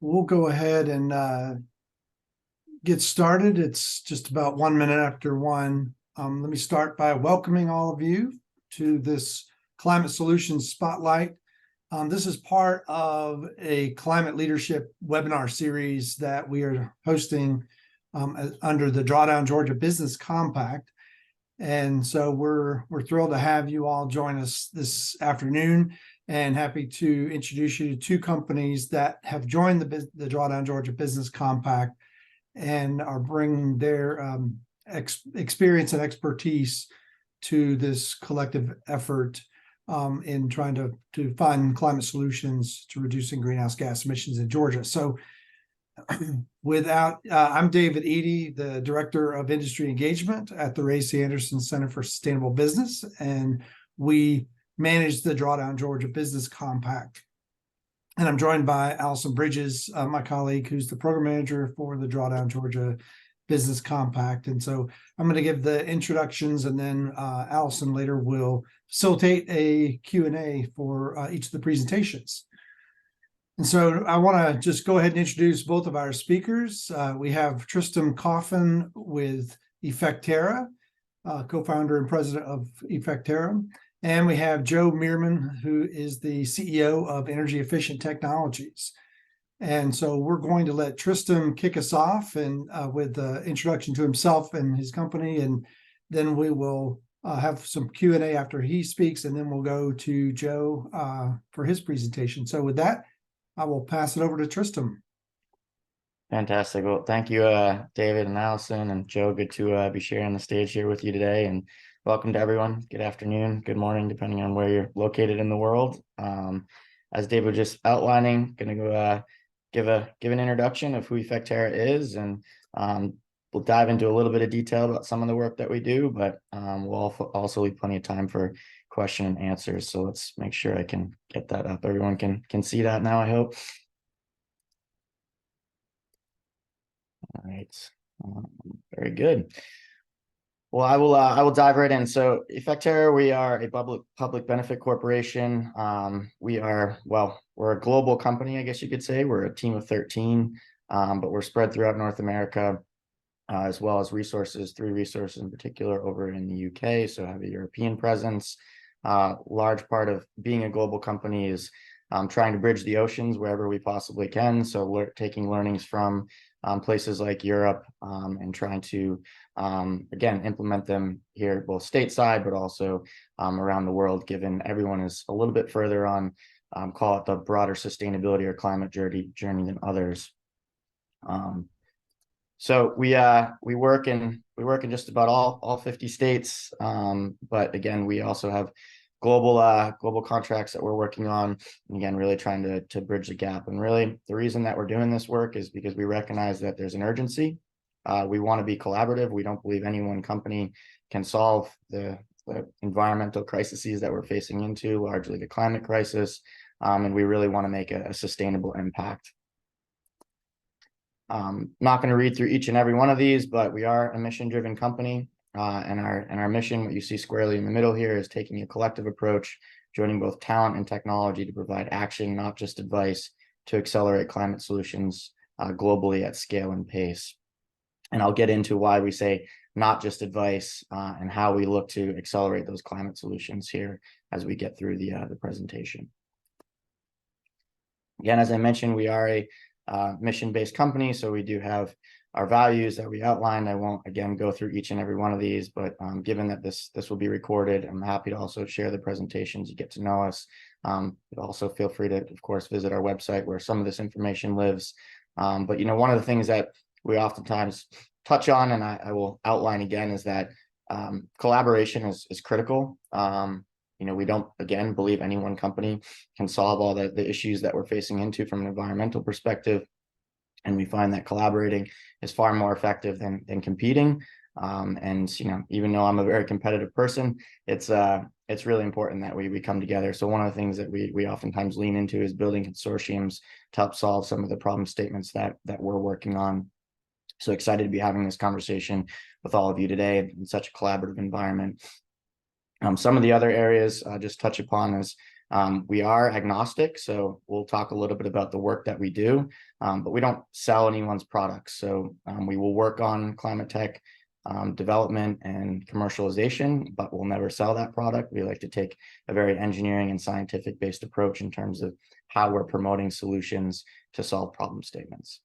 We'll go ahead and get started. It's just about 1 minute after 1. Let me start by welcoming all of you to this Climate Solutions Spotlight. This is part of a climate leadership webinar series that we are hosting under the Drawdown Georgia Business Compact. And so we're thrilled to have you all join us this afternoon, and happy to introduce you to two companies that have joined the Drawdown Georgia Business Compact and are bringing their experience and expertise to this collective effort in trying to find climate solutions to reducing greenhouse gas emissions in Georgia. So I'm David Eady, the Director of Industry Engagement at the Ray C. Anderson Center for Sustainable Business, and we manage the Drawdown Georgia Business Compact. And I'm joined by Allison Bridges, my colleague, who's the program manager for the Drawdown Georgia Business Compact. And so I'm going to give the introductions, and then Allison later will facilitate a Q&A for each of the presentations. And so I want to just go ahead and introduce both of our speakers. We have Tristam Coffin with effecterra, co-founder and president of effecterra. And we have Joe Mearman, who is the CEO of Energy Efficient Technologies. And so we're going to let Tristam kick us off and with the introduction to himself and his company, and then we will have some Q&A after he speaks, and then we'll go to Joe for his presentation. So with that, I will pass it over to Tristam. Fantastic. Well, thank you, David and Allison and Joe. Good to be sharing the stage here with you today, and welcome to everyone. Good afternoon, good morning, depending on where you're located in the world. As David was just outlining, going to go give an introduction of who effecterra is, and we'll dive into a little bit of detail about some of the work that we do, but we'll also leave plenty of time for question and answers. So let's make sure I can get that up. Everyone can see that now, I hope. All right, very good. Well, I will dive right in. So effecterra, we are a public benefit corporation. We're a global company, I guess you could say. We're a team of 13, but we're spread throughout North America, as well as three resources in particular over in the UK. So have a European presence. Large part of being a global company is trying to bridge the oceans wherever we possibly can. So taking learnings from places like Europe and trying to, again, implement them here, both stateside, but also around the world, given everyone is a little bit further on, call it the broader sustainability or climate journey than others. So we work in just about all 50 states, but again, we also have global contracts that we're working on, and again, really trying to bridge the gap. And really, the reason that we're doing this work is because we recognize that there's an urgency. We want to be collaborative. We don't believe any one company can solve the environmental crises that we're facing into, largely the climate crisis, and we really want to make a sustainable impact. Not going to read through each and every one of these, but we are a mission-driven company, and our mission, what you see squarely in the middle here, is taking a collective approach, joining both talent and technology to provide action, not just advice, to accelerate climate solutions globally at scale and pace. And I'll get into why we say not just advice and how we look to accelerate those climate solutions here as we get through the presentation. Again, as I mentioned, we are a mission-based company, so we do have our values that we outlined. I won't again go through each and every one of these, but given that this will be recorded, I'm happy to also share the presentations. You get to know us. But also feel free to, of course, visit our website where some of this information lives. But one of the things that we oftentimes touch on, and I will outline again, is that collaboration is critical. We don't, again, believe any one company can solve all the issues that we're facing into from an environmental perspective. And we find that collaborating is far more effective than competing. And even though I'm a very competitive person, it's really important that we come together. So one of the things that we oftentimes lean into is building consortiums to help solve some of the problem statements that we're working on. So excited to be having this conversation with all of you today in such a collaborative environment. Some of the other areas just touch upon is We are agnostic, so we'll talk a little bit about the work that we do, but we don't sell anyone's products. So we will work on climate tech development and commercialization, but we'll never sell that product. We like to take a very engineering and scientific based approach in terms of how we're promoting solutions to solve problem statements.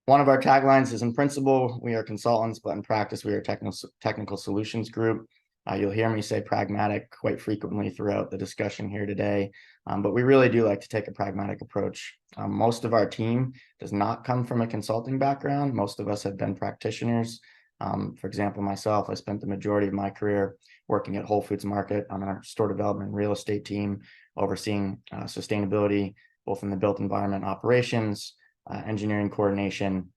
One of our taglines is, in principle, we are consultants, but in practice, we are a technical solutions group. You'll hear me say pragmatic quite frequently throughout the discussion here today, but we really do like to take a pragmatic approach. Most of our team does not come from a consulting background. Most of us have been practitioners. For example, myself, I spent the majority of my career working at Whole Foods Market on our store development and real estate team, overseeing sustainability, both in the built environment operations, engineering coordination,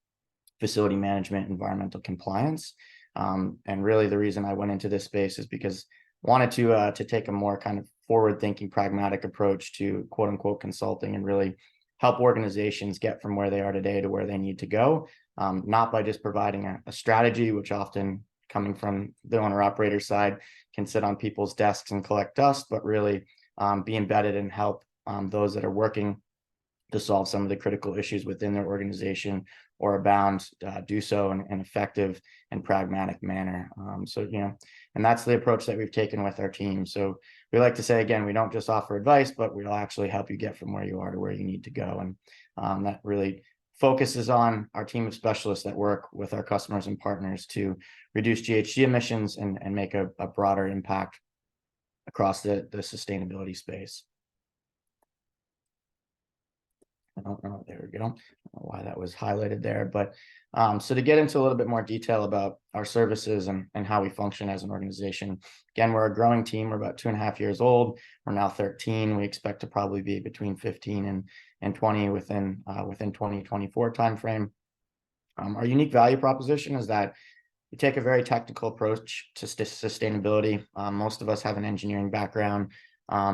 facility management, environmental compliance. And really the reason I went into this space is because I wanted to take a more kind of forward-thinking, pragmatic approach to quote unquote consulting and really help organizations get from where they are today to where they need to go, not by just providing a strategy, which often coming from the owner operator side can sit on people's desks and collect dust, but really be embedded and help those that are working to solve some of the critical issues within their organization or are bound do so in an effective and pragmatic manner. And that's the approach that we've taken with our team. So we like to say, again, we don't just offer advice, but we'll actually help you get from where you are to where you need to go. And that really focuses on our team of specialists that work with our customers and partners to reduce GHG emissions and make a broader impact across the sustainability space. I don't know, there we go. I don't know why that was highlighted there, but so to get into a little bit more detail about our services and how we function as an organization. Again, we're a growing team. We're about 2.5 years old. We're now 13. We expect to probably be between 15 and 20 within 2024 timeframe. Our unique value proposition is that we take a very technical approach to sustainability. Most of us have an engineering background.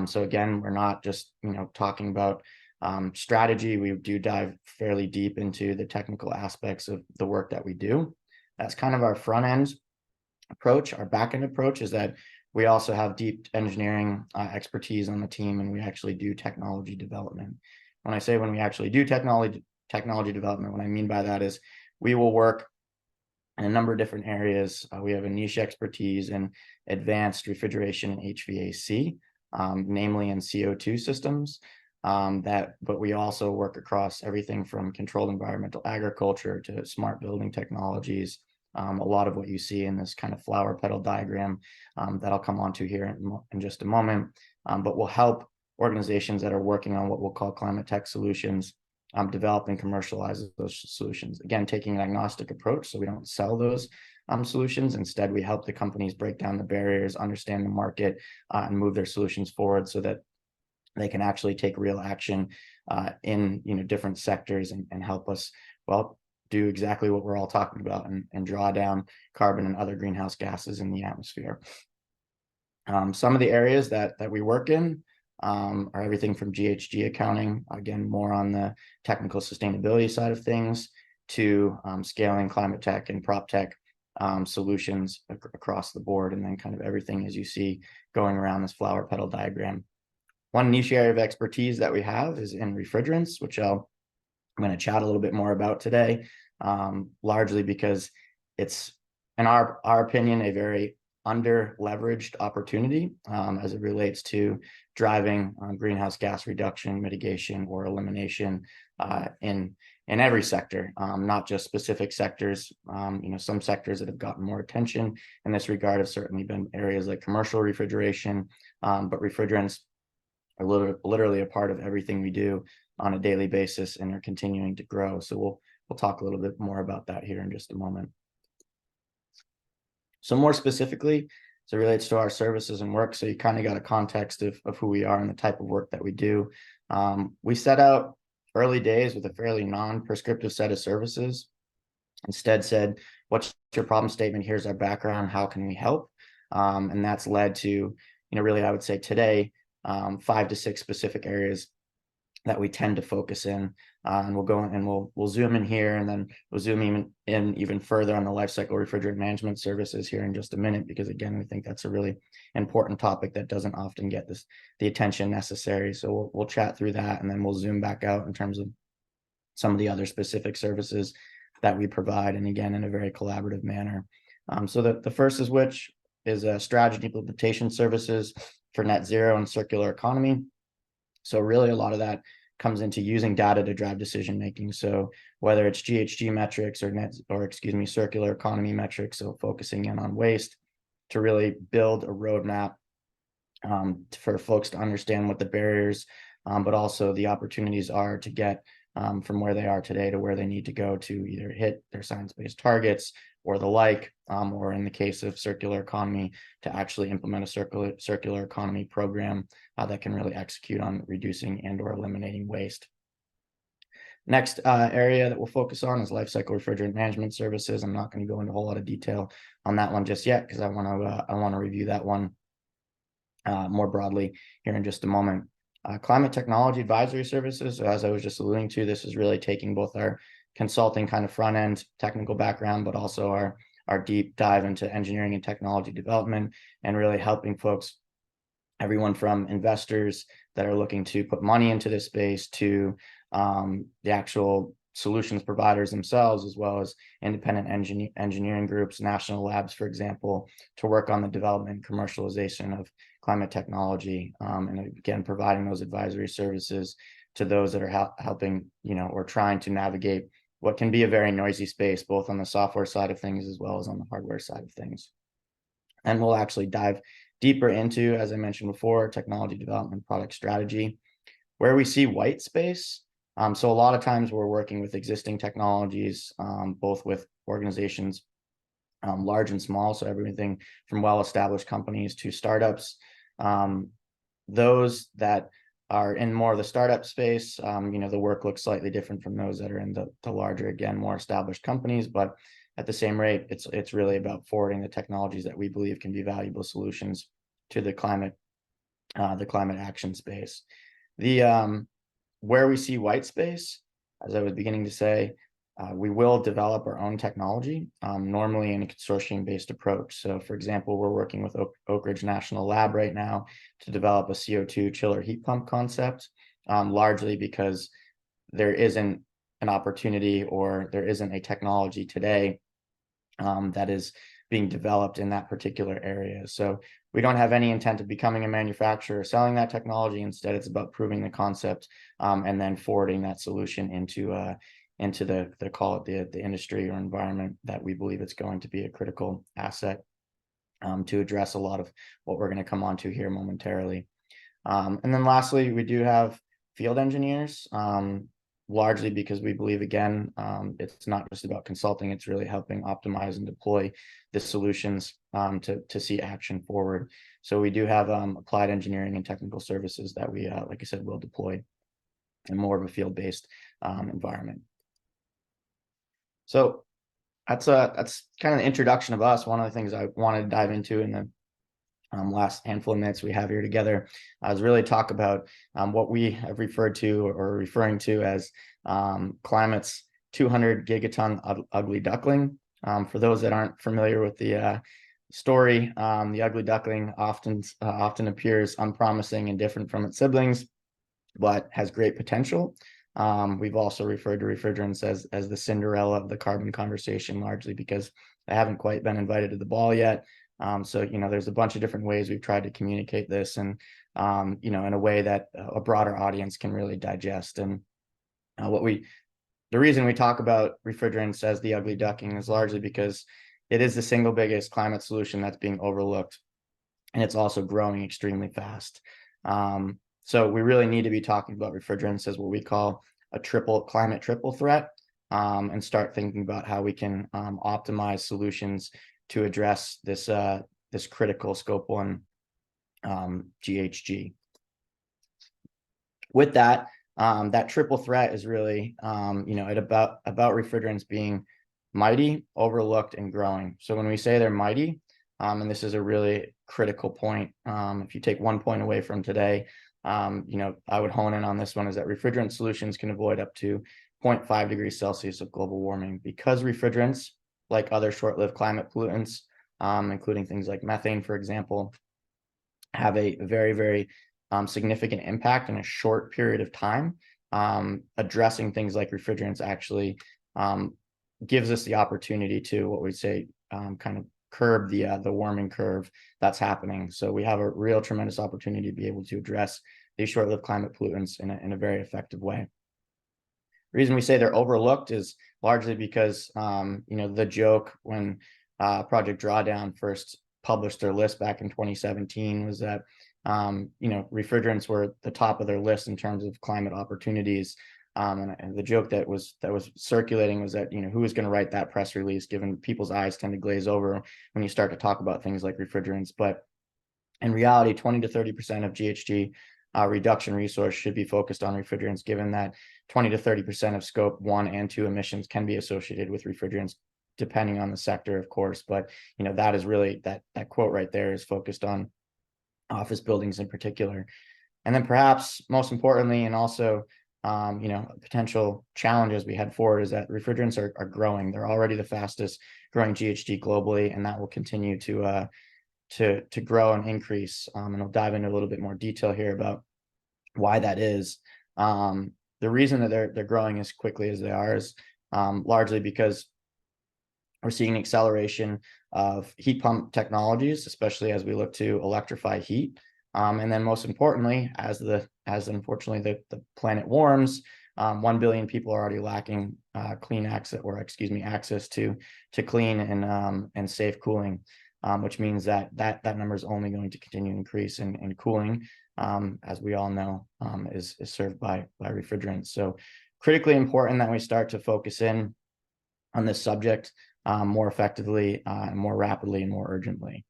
So again, we're not just talking about strategy. We do dive fairly deep into the technical aspects of the work that we do. That's kind of our front end approach. Our back end approach is that we also have deep engineering expertise on the team, and we actually do technology development. When I say when we actually do technology development, what I mean by that is we will work in a number of different areas. We have a niche expertise in advanced refrigeration and HVAC, namely in CO2 systems. But we also work across everything from controlled environmental agriculture to smart building technologies. A lot of what you see in this kind of flower petal diagram that I'll come on to here in just a moment, but will help organizations that are working on what we'll call climate tech solutions develop and commercialize those solutions. Again, taking an agnostic approach, so we don't sell those solutions. Instead, we help the companies break down the barriers, understand the market, and move their solutions forward so that they can actually take real action in different sectors and help us do exactly what we're all talking about and draw down carbon and other greenhouse gases in the atmosphere. Some of the areas that we work in are everything from GHG accounting, again, more on the technical sustainability side of things, to scaling climate tech and prop tech solutions across the board, and then kind of everything as you see going around this flower petal diagram. One niche area of expertise that we have is in refrigerants, which I'm going to chat a little bit more about today, largely because it's, in our opinion, a very under-leveraged opportunity as it relates to driving greenhouse gas reduction, mitigation, or elimination in every sector, not just specific sectors. Some sectors that have gotten more attention in this regard have certainly been areas like commercial refrigeration, but refrigerants are literally a part of everything we do on a daily basis and are continuing to grow. So we'll talk a little bit more about that here in just a moment. So more specifically, as it relates to our services and work, so you kind of got a context of who we are and the type of work that we do. We set out early days with a fairly non-prescriptive set of services. Instead said, what's your problem statement? Here's our background. How can we help? And that's led to, really, I would say today, 5 to 6 specific areas that we tend to focus in, and we'll go and we'll zoom in here, and then we'll zoom in even further on the life cycle refrigerant management services here in just a minute, because again, we think that's a really important topic that doesn't often get the attention necessary. So we'll chat through that, and then we'll zoom back out in terms of some of the other specific services that we provide, and again, in a very collaborative manner. So the first is which is strategy implementation services for net zero and circular economy. So really a lot of that comes into using data to drive decision making. So whether it's GHG metrics or circular economy metrics, so focusing in on waste, to really build a roadmap for folks to understand what the barriers, but also the opportunities are to get from where they are today to where they need to go to either hit their science-based targets or the like, or in the case of circular economy, to actually implement a circular economy program that can really execute on reducing and or eliminating waste. Next area that we'll focus on is life cycle refrigerant management services. I'm not going to go into a whole lot of detail on that one just yet, because I want to review that one more broadly here in just a moment. Climate technology advisory services. So as I was just alluding to, this is really taking both our consulting kind of front end technical background, but also our deep dive into engineering and technology development, and really helping folks, everyone from investors that are looking to put money into this space to the actual solutions providers themselves, as well as independent engineering groups, national labs, for example, to work on the development and commercialization of climate technology, and again, providing those advisory services to those that are helping, or trying to navigate what can be a very noisy space, both on the software side of things as well as on the hardware side of things. And we'll actually dive deeper into, as I mentioned before, technology development, product strategy, where we see white space. So a lot of times we're working with existing technologies, both with organizations large and small, so everything from well-established companies to startups. Those that are in more of the startup space, the work looks slightly different from those that are in the larger, again, more established companies, but at the same rate, it's really about forwarding the technologies that we believe can be valuable solutions to the climate action space. Where we see white space, as I was beginning to say, we will develop our own technology, normally in a consortium-based approach. So, for example, we're working with Oak Ridge National Lab right now to develop a CO2 chiller heat pump concept, largely because there isn't an opportunity, or there isn't a technology today that is being developed in that particular area. So we don't have any intent of becoming a manufacturer or selling that technology. Instead, it's about proving the concept and then forwarding that solution into the industry or environment that we believe it's going to be a critical asset to address a lot of what we're going to come on to here momentarily. And then lastly, we do have field engineers, largely because we believe, again, it's not just about consulting, it's really helping optimize and deploy the solutions to see action forward. So we do have applied engineering and technical services that we, like I said, will deploy in more of a field-based environment. So that's kind of the introduction of us. One of the things I wanted to dive into in the last handful of minutes we have here together is really talk about what we have referred to or referring to as climate's 200 gigaton ugly duckling. For those that aren't familiar with the story, the ugly duckling often appears unpromising and different from its siblings, but has great potential. We've also referred to refrigerants as the Cinderella of the carbon conversation, largely because they haven't quite been invited to the ball yet. So, there's a bunch of different ways we've tried to communicate this, and, in a way that a broader audience can really digest. And the reason we talk about refrigerants as the ugly duckling is largely because it is the single biggest climate solution that's being overlooked, and it's also growing extremely fast. So we really need to be talking about refrigerants as what we call a climate triple threat, and start thinking about how we can optimize solutions to address this critical scope 1 GHG. With that, that triple threat is really about refrigerants being mighty, overlooked, and growing. So when we say they're mighty, and this is a really critical point, if you take 1 point away from today, I would hone in on this one, is that refrigerant solutions can avoid up to 0.5 degrees Celsius of global warming, because refrigerants, like other short-lived climate pollutants, including things like methane, for example, have a very, very significant impact in a short period of time. Addressing things like refrigerants actually gives us the opportunity to, what we say, kind of curb the warming curve that's happening. So we have a real tremendous opportunity to be able to address these short-lived climate pollutants in a very effective way. The reason we say they're overlooked is largely because the joke when Project Drawdown first published their list back in 2017 was that refrigerants were the top of their list in terms of climate opportunities. And the joke that was circulating was that, who was going to write that press release, given people's eyes tend to glaze over when you start to talk about things like refrigerants. But in reality, 20 to 30% of GHG reduction resource should be focused on refrigerants, given that 20 to 30% of scope 1 and 2 emissions can be associated with refrigerants, depending on the sector, of course. But that is really, that quote right there is focused on office buildings in particular. And then perhaps most importantly, and also potential challenges we head forward, is that refrigerants are growing. They're already the fastest growing GHG globally, and that will continue to grow and increase. And I'll dive into a little bit more detail here about why that is. The reason that they're growing as quickly as they are is largely because we're seeing an acceleration of heat pump technologies, especially as we look to electrify heat. And then most importantly, as unfortunately the planet warms, 1 billion people are already lacking access to clean and safe cooling, which means that number is only going to continue to increase. And cooling, as we all know, is served by refrigerants. So critically important that we start to focus in on this subject more effectively, more rapidly, and more urgently.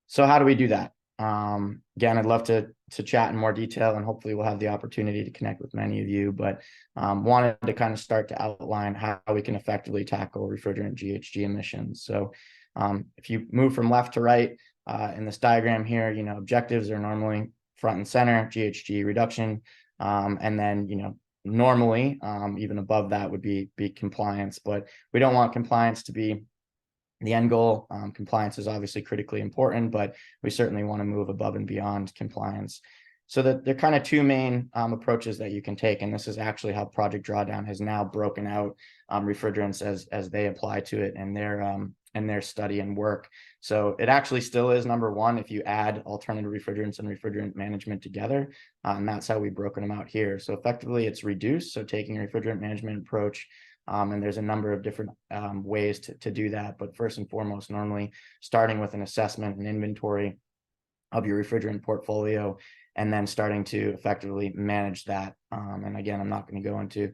So how do we do that? Again, I'd love to chat in more detail, and hopefully we'll have the opportunity to connect with many of you, but wanted to kind of start to outline how we can effectively tackle refrigerant GHG emissions. So if you move from left to right in this diagram here, objectives are normally front and center, GHG reduction, and then normally even above that would be compliance, but we don't want compliance to be the end goal. Compliance is obviously critically important, but we certainly want to move above and beyond compliance. So that there are kind of two main approaches that you can take, and this is actually how Project Drawdown has now broken out refrigerants as they apply to it in their study and work. So it actually still is number one if you add alternative refrigerants and refrigerant management together, and that's how we've broken them out here. So effectively, it's reduced. So taking a refrigerant management approach. And there's a number of different ways to do that. But first and foremost, normally starting with an assessment and inventory of your refrigerant portfolio, and then starting to effectively manage that. And again, I'm not going to go into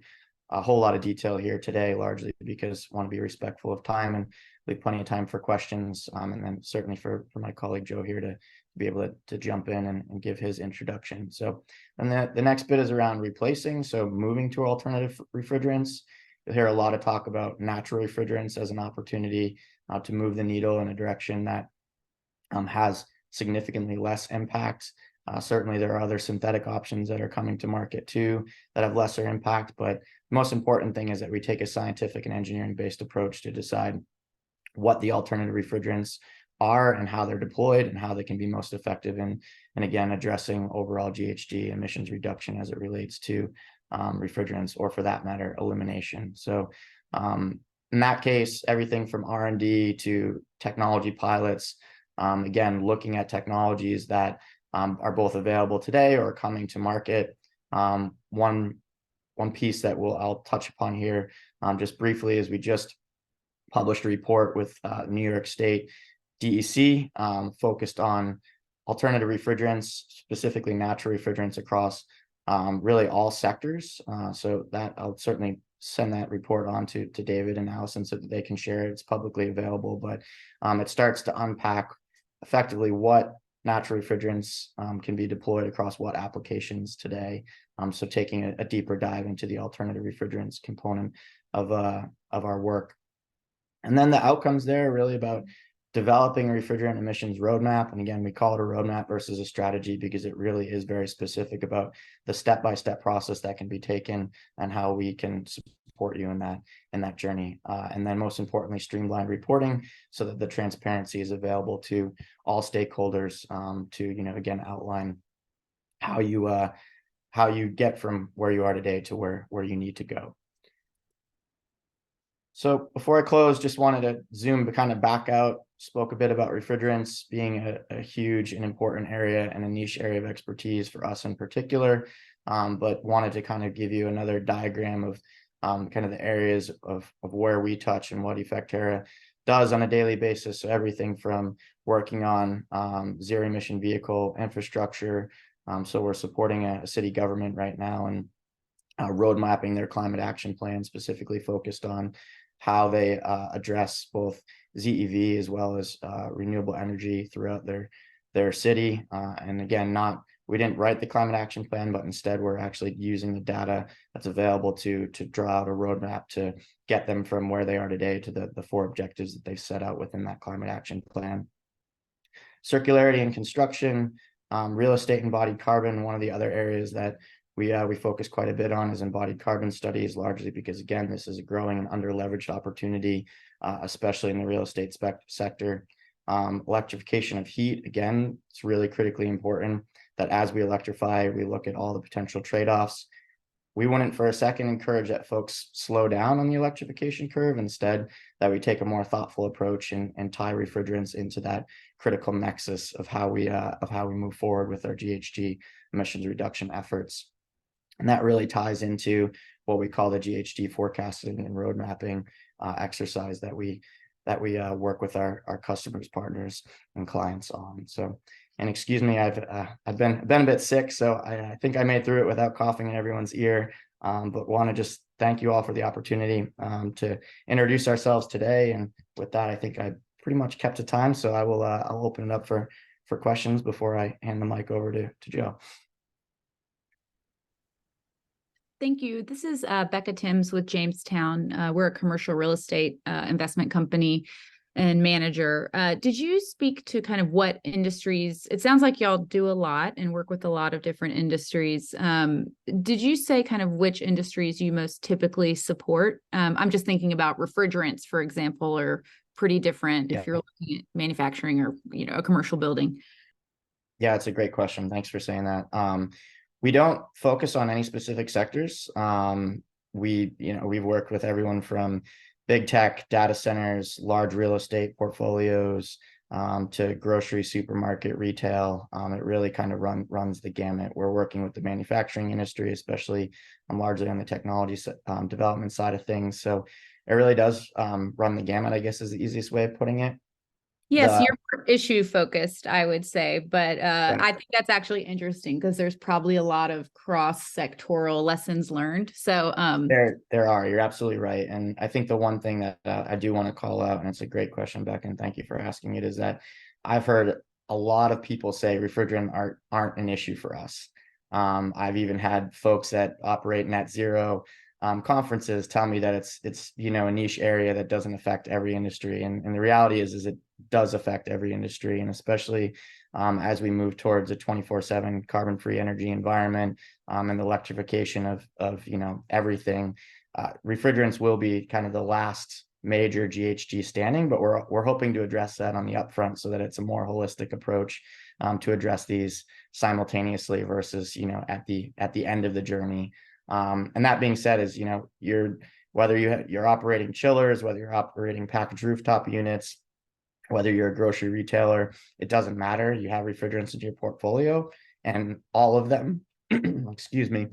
a whole lot of detail here today, largely because I want to be respectful of time and leave plenty of time for questions. And then certainly for my colleague Joe here to be able to jump in and give his introduction. So, and the next bit is around replacing. So moving to alternative refrigerants. You'll hear a lot of talk about natural refrigerants as an opportunity to move the needle in a direction that has significantly less impact. Certainly, there are other synthetic options that are coming to market too that have lesser impact. But the most important thing is that we take a scientific and engineering-based approach to decide what the alternative refrigerants are and how they're deployed and how they can be most effective in, and again, addressing overall GHG emissions reduction as it relates to refrigerants, or for that matter, elimination. So in that case, everything from R&D to technology pilots, again, looking at technologies that are both available today or coming to market. One piece that I'll touch upon here just briefly is we just published a report with New York State DEC focused on alternative refrigerants, specifically natural refrigerants across really all sectors. So that I'll certainly send that report on to David and Allison so that they can share it. It's publicly available, but it starts to unpack effectively what natural refrigerants can be deployed across what applications today. So taking a deeper dive into the alternative refrigerants component of our work. And then the outcomes there are really about developing a refrigerant emissions roadmap. And again, we call it a roadmap versus a strategy because it really is very specific about the step-by-step process that can be taken and how we can support you in that journey. And then most importantly, streamlined reporting so that the transparency is available to all stakeholders to, again, outline how you get from where you are today to where you need to go. So before I close, just wanted to zoom kind of back out, spoke a bit about refrigerants being a huge and important area and a niche area of expertise for us in particular, but wanted to kind of give you another diagram of kind of the areas of where we touch and what effecterra does on a daily basis. So everything from working on zero emission vehicle infrastructure. So we're supporting a city government right now and road mapping their climate action plan, specifically focused on how they address both ZEV as well as renewable energy throughout their city. And again, we didn't write the climate action plan, but instead we're actually using the data that's available to draw out a roadmap to get them from where they are today to the 4 objectives that they've set out within that climate action plan. Circularity in construction, real estate embodied carbon. One of the other areas that we focus quite a bit on is embodied carbon studies, largely because, again, this is a growing and under-leveraged opportunity, especially in the real estate sector. Electrification of heat, again, it's really critically important that as we electrify, we look at all the potential trade-offs. We wouldn't for a second encourage that folks slow down on the electrification curve. Instead, that we take a more thoughtful approach and tie refrigerants into that critical nexus of how we move forward with our GHG emissions reduction efforts. And that really ties into what we call the GHG forecasting and road mapping exercise that we work with our customers, partners, and clients on. So, and excuse me, I've been a bit sick, so I think I made through it without coughing in everyone's ear. But want to just thank you all for the opportunity to introduce ourselves today. And with that, I think I pretty much kept to time, so I'll open it up for questions before I hand the mic over to Joe. Thank you. This is Becca Timms with Jamestown. We're a commercial real estate investment company and manager. Did you speak to kind of what industries? It sounds like y'all do a lot and work with a lot of different industries. Did you say kind of which industries you most typically support? I'm just thinking about refrigerants, for example, are pretty different if you're looking at manufacturing or a commercial building. Yeah, it's a great question. Thanks for saying that. We don't focus on any specific sectors. We've worked with everyone from big tech, data centers, large real estate portfolios, to grocery, supermarket, retail. It really kind of runs the gamut. We're working with the manufacturing industry, especially largely on the technology development side of things. So it really does run the gamut, I guess, is the easiest way of putting it. Yes, you're more issue focused, I would say, but I think that's actually interesting because there's probably a lot of cross-sectoral lessons learned. So there are, you're absolutely right. And I think the one thing that I do want to call out, and it's a great question, Becca, and thank you for asking it, is that I've heard a lot of people say refrigerant aren't an issue for us. I've even had folks that operate net zero conferences tell me that it's a niche area that doesn't affect every industry, and the reality is it does affect every industry, and especially as we move towards a 24/7 carbon-free energy environment and the electrification of everything. Refrigerants will be kind of the last major GHG standing, but we're hoping to address that on the upfront so that it's a more holistic approach to address these simultaneously versus at the end of the journey. And that being said, is whether you're operating chillers, whether you're operating packaged rooftop units, whether you're a grocery retailer, it doesn't matter. You have refrigerants in your portfolio, and all of them, excuse me,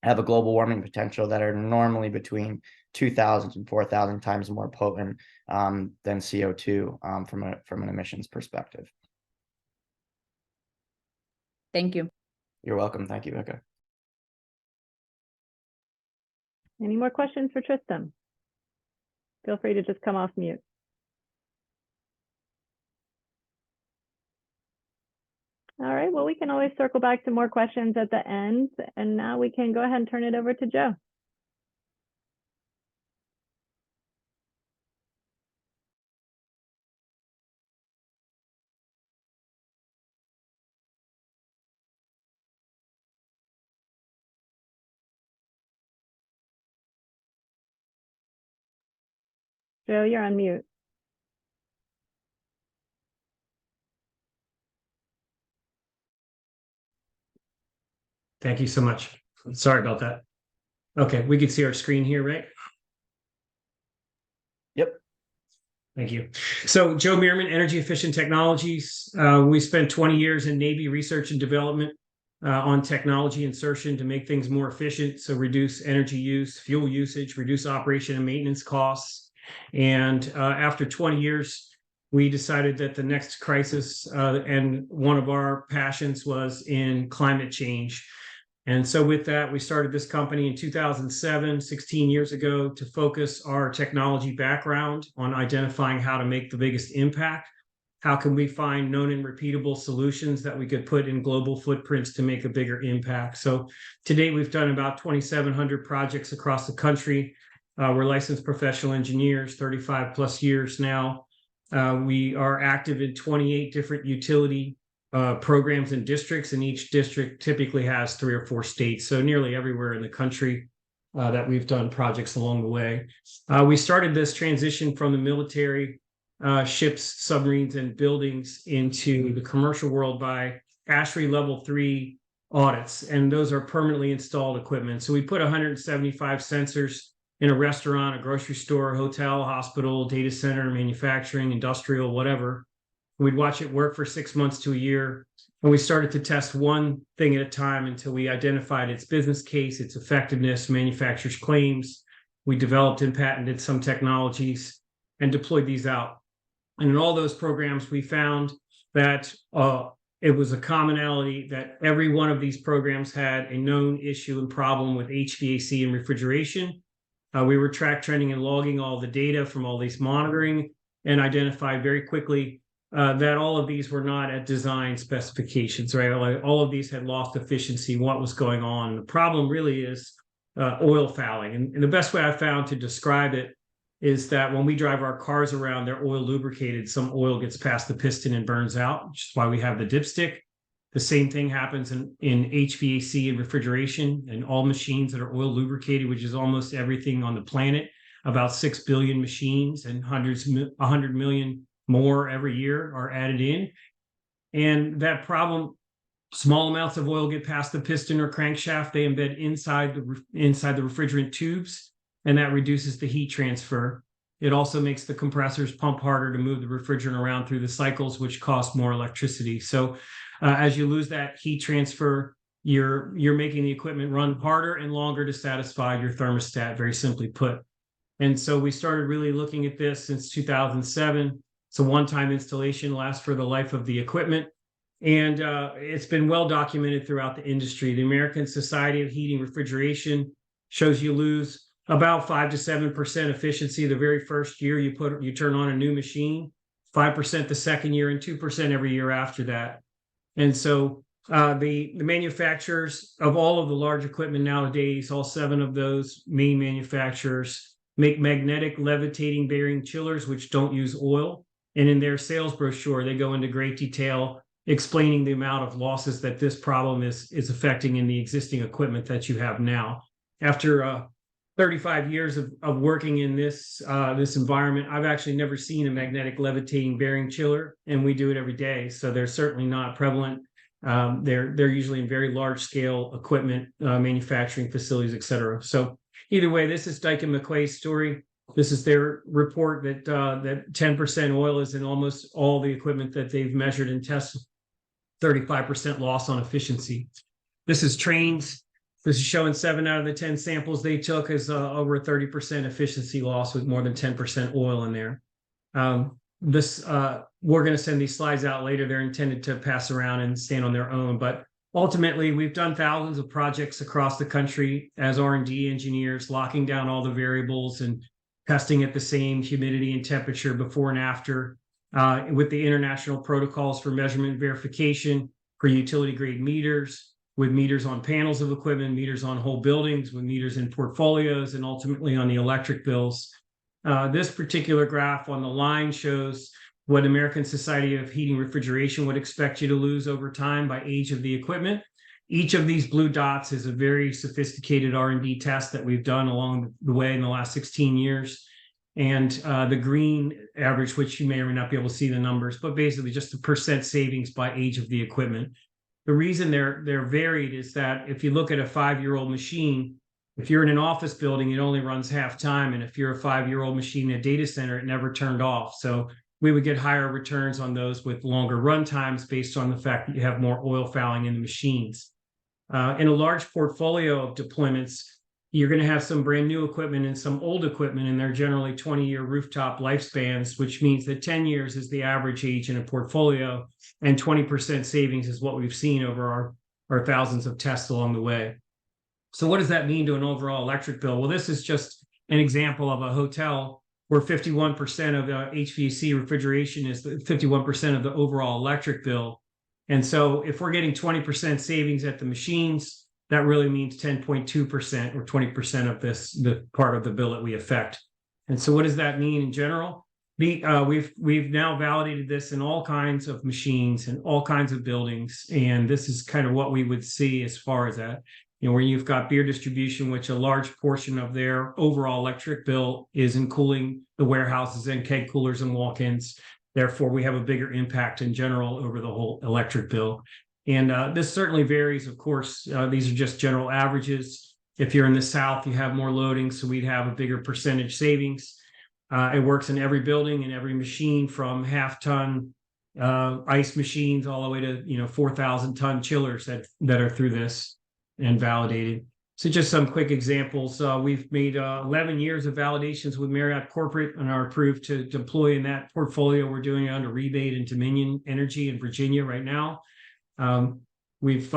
have a global warming potential that are normally between 2,000 and 4,000 times more potent than CO2 from an emissions perspective. Thank you. You're welcome. Thank you, Becca. Any more questions for Tristam? Feel free to just come off mute. All right, well, we can always circle back to more questions at the end. And now we can go ahead and turn it over to Joe. Joe, you're on mute. Thank you so much. Sorry about that. Okay, we can see our screen here, right? Yep. Thank you. So Joe Mearman, Energy Efficient Technologies. We spent 20 years in Navy research and development on technology insertion to make things more efficient. So reduce energy use, fuel usage, reduce operation and maintenance costs. And after 20 years, we decided that the next crisis and one of our passions was in climate change. And so with that, we started this company in 2007, 16 years ago, to focus our technology background on identifying how to make the biggest impact. How can we find known and repeatable solutions that we could put in global footprints to make a bigger impact? So to date, we've done about 2,700 projects across the country. We're licensed professional engineers, 35 plus years now. We are active in 28 different utility programs and districts, and each district typically has 3 or 4 states, so nearly everywhere in the country that we've done projects along the way. We started this transition from the military ships, submarines, and buildings into the commercial world by ASHRAE Level 3 audits, and those are permanently installed equipment. So we put 175 sensors in a restaurant, a grocery store, hotel, hospital, data center, manufacturing, industrial, whatever. We'd watch it work for 6 months to a year. And we started to test one thing at a time until we identified its business case, its effectiveness, manufacturer's claims. We developed and patented some technologies and deployed these out. And in all those programs, we found that it was a commonality that every one of these programs had a known issue and problem with HVAC and refrigeration. We were track trending and logging all the data from all these monitoring and identified very quickly that all of these were not at design specifications, right? Like all of these had lost efficiency, what was going on. The problem really is oil fouling. And the best way I found to describe it is that when we drive our cars around, they're oil lubricated. Some oil gets past the piston and burns out, which is why we have the dipstick. The same thing happens in HVAC and refrigeration and all machines that are oil lubricated, which is almost everything on the planet. About 6 billion machines and 100 million more every year are added in. And that problem, small amounts of oil get past the piston or crankshaft, they embed inside the refrigerant tubes, and that reduces the heat transfer. It also makes the compressors pump harder to move the refrigerant around through the cycles, which cost more electricity. So as you lose that heat transfer, you're making the equipment run harder and longer to satisfy your thermostat, very simply put. And so we started really looking at this since 2007. It's a one-time installation, lasts for the life of the equipment. And it's been well documented throughout the industry. The American Society of Heating Refrigeration shows you lose about 5 to 7% efficiency the very first year you turn on a new machine, 5% the second year, and 2% every year after that. And so the manufacturers of all of the large equipment nowadays, all 7 of those main manufacturers, make magnetic levitating bearing chillers, which don't use oil. And in their sales brochure, they go into great detail explaining the amount of losses that this problem is affecting in the existing equipment that you have now. After 35 years of working in this environment, I've actually never seen a magnetic levitating bearing chiller, and we do it every day. So they're certainly not prevalent. They're usually in very large scale equipment, manufacturing facilities, et cetera. So either way, this is Dyke & McQuay's story. This is their report that 10% oil is in almost all the equipment that they've measured and tested, 35% loss on efficiency. This is Trane's. This is showing 7 out of the 10 samples they took is over a 30% efficiency loss with more than 10% oil in there. We're going to send these slides out later. They're intended to pass around and stand on their own. But ultimately, we've done thousands of projects across the country as R&D engineers, locking down all the variables and testing at the same humidity and temperature before and after with the international protocols for measurement verification for utility grade meters, with meters on panels of equipment, meters on whole buildings, with meters in portfolios, and ultimately on the electric bills. This particular graph on the line shows what American Society of Heating Refrigeration would expect you to lose over time by age of the equipment. Each of these blue dots is a very sophisticated R&D test that we've done along the way in the last 16 years. and the green average, which you may or may not be able to see the numbers, but basically just the percent savings by age of the equipment. The reason they're varied is that if you look at a 5-year-old machine, if you're in an office building, it only runs half time. And if you're a 5-year-old machine in a data center, it never turned off. So we would get higher returns on those with longer run times based on the fact that you have more oil fouling in the machines. In a large portfolio of deployments, you're going to have some brand new equipment and some old equipment, and they're generally 20-year rooftop lifespans, which means that 10 years is the average age in a portfolio, and 20% savings is what we've seen over our thousands of tests along the way. So what does that mean to an overall electric bill? Well, this is just an example of a hotel where 51% of the HVAC refrigeration is 51% of the overall electric bill. And so if we're getting 20% savings at the machines, that really means 10.2% or 20% of the part of the bill that we affect. And so what does that mean in general? We've now validated this in all kinds of machines and all kinds of buildings. And this is kind of what we would see as far as that. Where you've got beer distribution, which a large portion of their overall electric bill is in cooling the warehouses and keg coolers and walk-ins. Therefore, we have a bigger impact in general over the whole electric bill. And this certainly varies, of course. These are just general averages. If you're in the South, you have more loading, so we'd have a bigger percentage savings. It works in every building and every machine, from half-ton ice machines all the way to 4,000-ton chillers that are through this and validated. So just some quick examples. We've made 11 years of validations with Marriott Corporate and are approved to deploy in that portfolio. We're doing it under rebate and Dominion Energy in Virginia right now. We've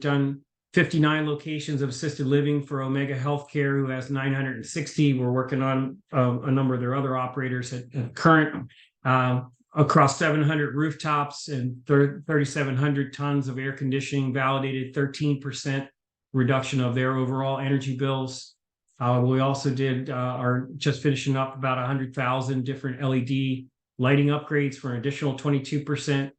done 59 locations of assisted living for Omega Healthcare, who has 960. We're working on a number of their other operators at current, across 700 rooftops and 3,700 tons of air conditioning, validated 13% reduction of their overall energy bills. We also are just finishing up about 100,000 different LED lighting upgrades for an additional 22%.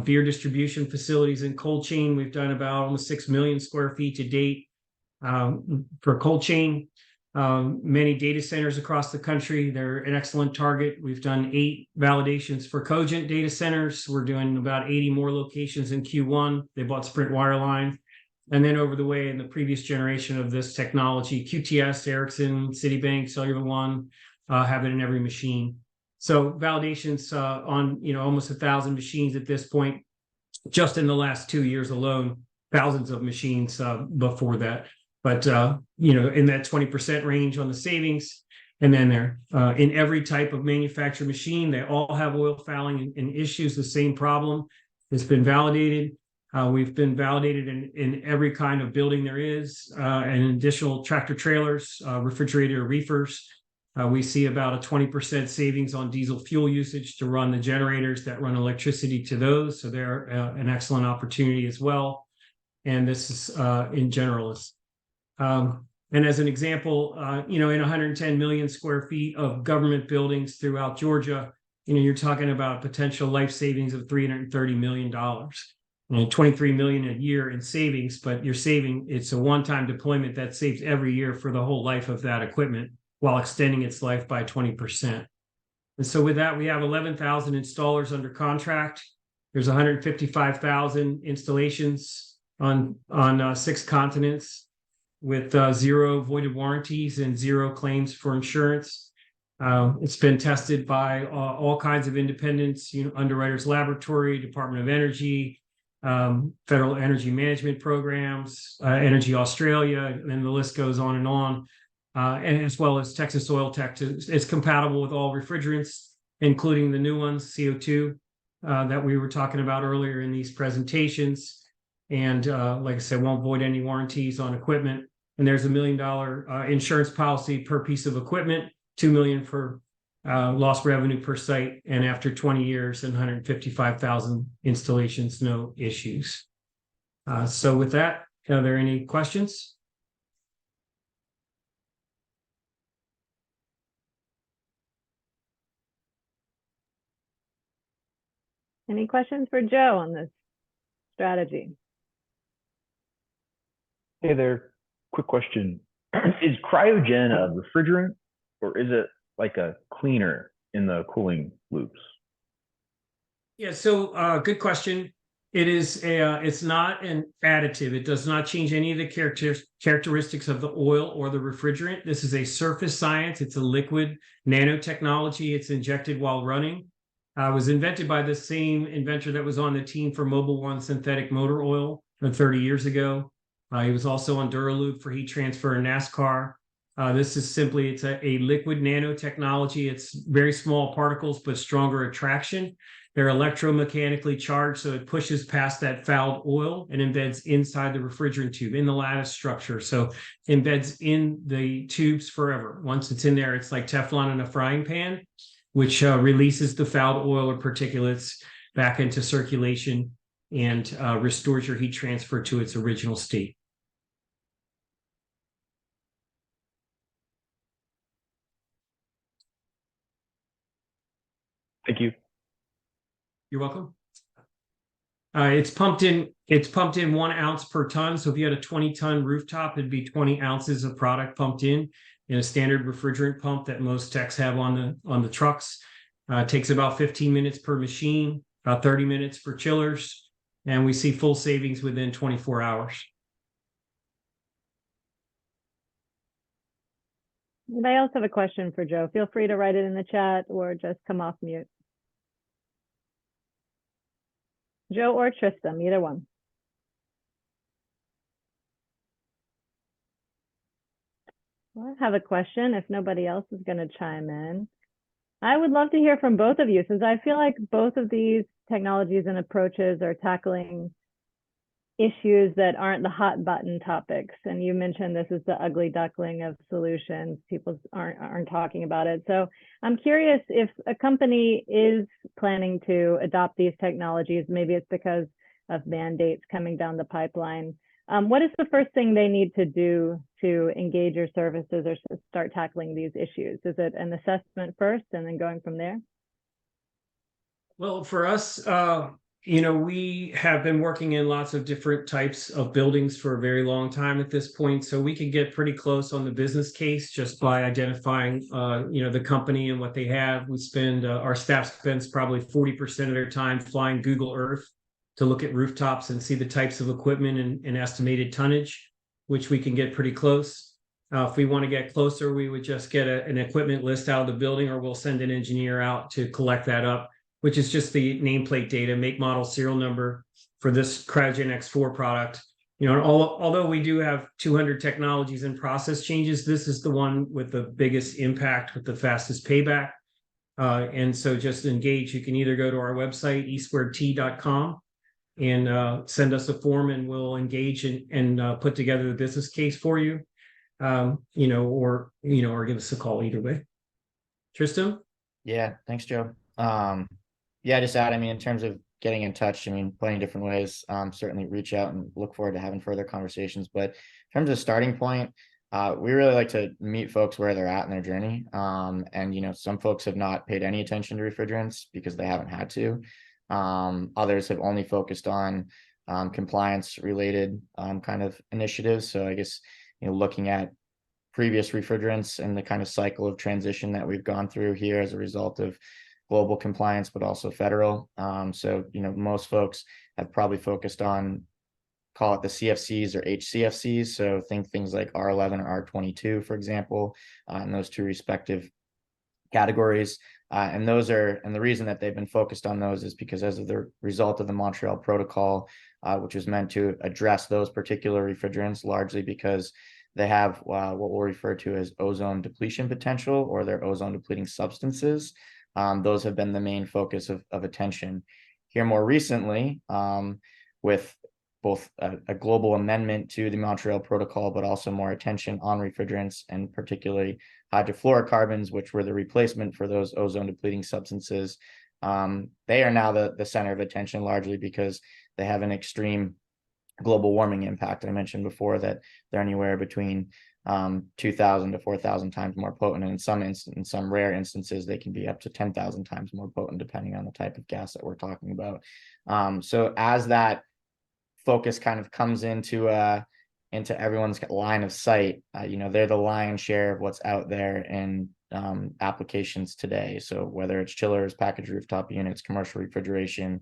Beer distribution facilities and cold chain, we've done about almost 6 million square feet to date for cold chain. Many data centers across the country, they're an excellent target. We've done 8 validations for Cogent data centers. We're doing about 80 more locations in Q1. They bought Sprint Wireline. And then over the way in the previous generation of this technology, QTS, Ericsson, Citibank, Cellular One, have it in every machine. So validations on almost 1,000 machines at this point, just in the last 2 years alone, thousands of machines before that. But in that 20% range on the savings. And then there, in every type of manufactured machine, they all have oil fouling and issues, the same problem. It's been validated. We've been validated in every kind of building there is, and additional tractor trailers, refrigerator reefers. We see about a 20% savings on diesel fuel usage to run the generators that run electricity to those. So they're an excellent opportunity as well. And this is in general. And as an example, in 110 million square feet of government buildings throughout Georgia, you're talking about potential life savings of $330 million. 23 million a year in savings, but it's a one-time deployment that saves every year for the whole life of that equipment while extending its life by 20%. And so with that, we have 11,000 installers under contract. There's 155,000 installations on 6 continents with 0 voided warranties and 0 claims for insurance. It's been tested by all kinds of independents, Underwriters Laboratory, Department of Energy, Federal Energy Management Programs, Energy Australia, and the list goes on, and as well as Texas Oil Tech. It's compatible with all refrigerants, including the new ones, CO2, that we were talking about earlier in these presentations. And like I said, won't void any warranties on equipment. And there's $1 million insurance policy per piece of equipment, $2 million for lost revenue per site, and after 20 years and 155,000 installations, no issues. So with that, are there any questions? Any questions for Joe on this strategy? Hey there, quick question. Is cryogen a refrigerant, or is it like a cleaner in the cooling loops? Yeah, so good question. It is it's not an additive. It does not change any of the characteristics of the oil or the refrigerant. This is a surface science. It's a liquid nanotechnology. It's injected while running. It was invented by the same inventor that was on the team for Mobil 1 synthetic motor oil 30 years ago. He was also on Duralube for heat transfer in NASCAR. This is simply, it's a liquid nanotechnology. It's very small particles, but stronger attraction. They're electromechanically charged, so it pushes past that fouled oil and embeds inside the refrigerant tube in the lattice structure. So embeds in the tubes forever. Once it's in there, it's like Teflon in a frying pan, which releases the fouled oil or particulates back into circulation and restores your heat transfer to its original state. Thank you. You're welcome. It's pumped in 1 ounce per ton. So if you had a 20-ton rooftop, it'd be 20 ounces of product pumped in a standard refrigerant pump that most techs have on the trucks. It takes about 15 minutes per machine, about 30 minutes for chillers, and we see full savings within 24 hours. Anybody else have a question for Joe? Feel free to write it in the chat or just come off mute. Joe or Tristam, either one. Well, I have a question if nobody else is going to chime in. I would love to hear from both of you, since I feel like both of these technologies and approaches are tackling issues that aren't the hot button topics. And you mentioned this is the ugly duckling of solutions. People aren't talking about it. So I'm curious if a company is planning to adopt these technologies, maybe it's because of mandates coming down the pipeline. What is the first thing they need to do to engage your services or start tackling these issues? Is it an assessment first and then going from there? Well, for us, we have been working in lots of different types of buildings for a very long time at this point. So we can get pretty close on the business case just by identifying, the company and what they have. Our staff spends probably 40% of their time flying Google Earth to look at rooftops and see the types of equipment and estimated tonnage, which we can get pretty close. If we want to get closer, we would just get an equipment list out of the building, or we'll send an engineer out to collect that up, which is just the nameplate data, make, model, serial number for this Cryogen X4 product. Although we do have 200 technologies and process changes, this is the one with the biggest impact, with the fastest payback. And so just engage. You can either go to our website, e2t.com, and send us a form, and we'll engage and put together the business case for you, or give us a call either way. Tristam? Yeah, thanks, Joe. Just add, in terms of getting in touch, plenty of different ways. Certainly reach out and look forward to having further conversations. But in terms of starting point, we really like to meet folks where they're at in their journey. And some folks have not paid any attention to refrigerants because they haven't had to. Others have only focused on compliance related kind of initiatives. So I guess, looking at previous refrigerants and the kind of cycle of transition that we've gone through here as a result of global compliance, but also federal. So most folks have probably focused on, call it the CFCs or HCFCs. So think things like R11 or R22, for example, in those two respective categories. And the reason that they've been focused on those is because as of the result of the Montreal Protocol, which was meant to address those particular refrigerants, largely because they have what we'll refer to as ozone depletion potential, or their ozone depleting substances. Those have been the main focus of attention. Here more recently, with both a global amendment to the Montreal Protocol, but also more attention on refrigerants, and particularly hydrofluorocarbons, which were the replacement for those ozone depleting substances. They are now the center of attention, largely because they have an extreme global warming impact. I mentioned before that they're anywhere between 2,000 to 4,000 times more potent, and in some rare instances they can be up to 10,000 times more potent, depending on the type of gas that we're talking about. So as that focus kind of comes into everyone's line of sight, they're the lion's share of what's out there in applications today. So whether it's chillers, packaged rooftop units, commercial refrigeration,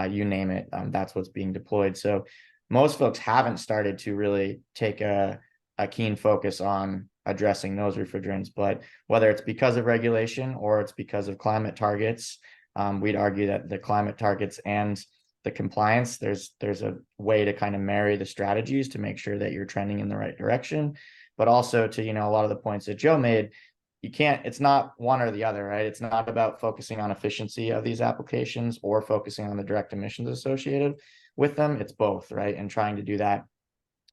you name it, that's what's being deployed. So most folks haven't started to really take a keen focus on addressing those refrigerants, but whether it's because of regulation or it's because of climate targets, we'd argue that the climate targets and the compliance, there's a way to kind of marry the strategies to make sure that you're trending in the right direction, but also to, a lot of the points that Joe made, it's not one or the other, right? It's not about focusing on efficiency of these applications or focusing on the direct emissions associated with them. It's both, right? And trying to do that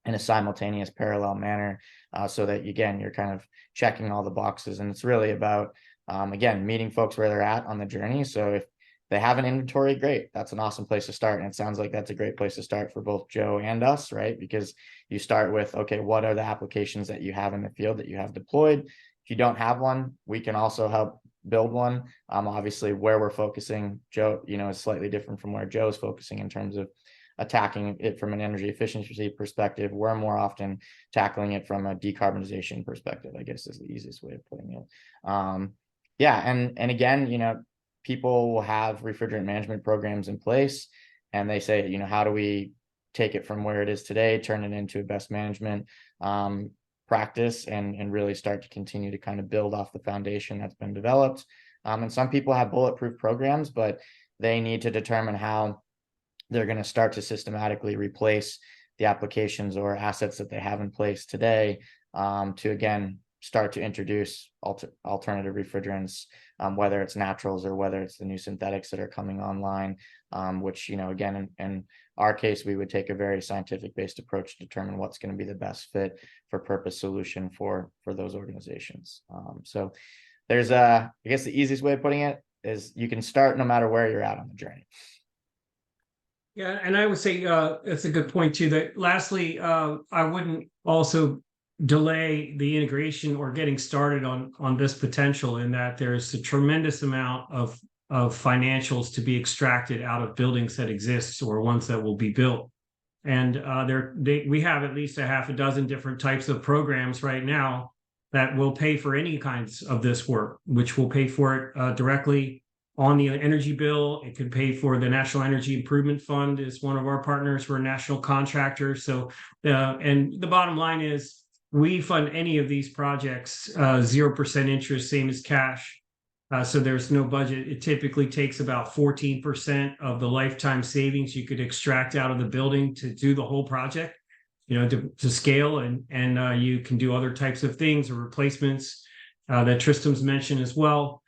in a simultaneous parallel manner, so that, again, you're kind of checking all the boxes. And it's really about, again, meeting folks where they're at on the journey. So if they have an inventory, great, that's an awesome place to start. And it sounds like that's a great place to start for both Joe and us, right? Because you start with, okay, what are the applications that you have in the field that you have deployed? If you don't have one, we can also help build one. Obviously, where we're focusing, Joe, is slightly different from where Joe's focusing in terms of attacking it from an energy efficiency perspective. We're more often tackling it from a decarbonization perspective, I guess is the easiest way of putting it. Yeah, and again, people will have refrigerant management programs in place, and they say, how do we take it from where it is today, turn it into a best management practice, and really start to continue to kind of build off the foundation that's been developed. And some people have bulletproof programs, but they need to determine how they're going to start to systematically replace the applications or assets that they have in place today, to, again, start to introduce alternative refrigerants, whether it's naturals or whether it's the new synthetics that are coming online, which, again, in our case, we would take a very scientific based approach to determine what's going to be the best fit for purpose solution for those organizations. So there's I guess the easiest way of putting it is you can start no matter where you're at on the journey. Yeah, and I would say that's a good point too. That lastly, I wouldn't also delay the integration or getting started on this potential, in that there's a tremendous amount of financials to be extracted out of buildings that exist or ones that will be built. And we have at least a half a dozen different types of programs right now that will pay for any kinds of this work, which will pay for it directly on the energy bill. It could pay for the National Energy Improvement Fund is one of our partners. We're a national contractor. So, and the bottom line is we fund any of these projects, 0% interest, same as cash. So there's no budget. It typically takes about 14% of the lifetime savings you could extract out of the building to do the whole project, to scale, and you can do other types of things or replacements that Tristam's mentioned as well.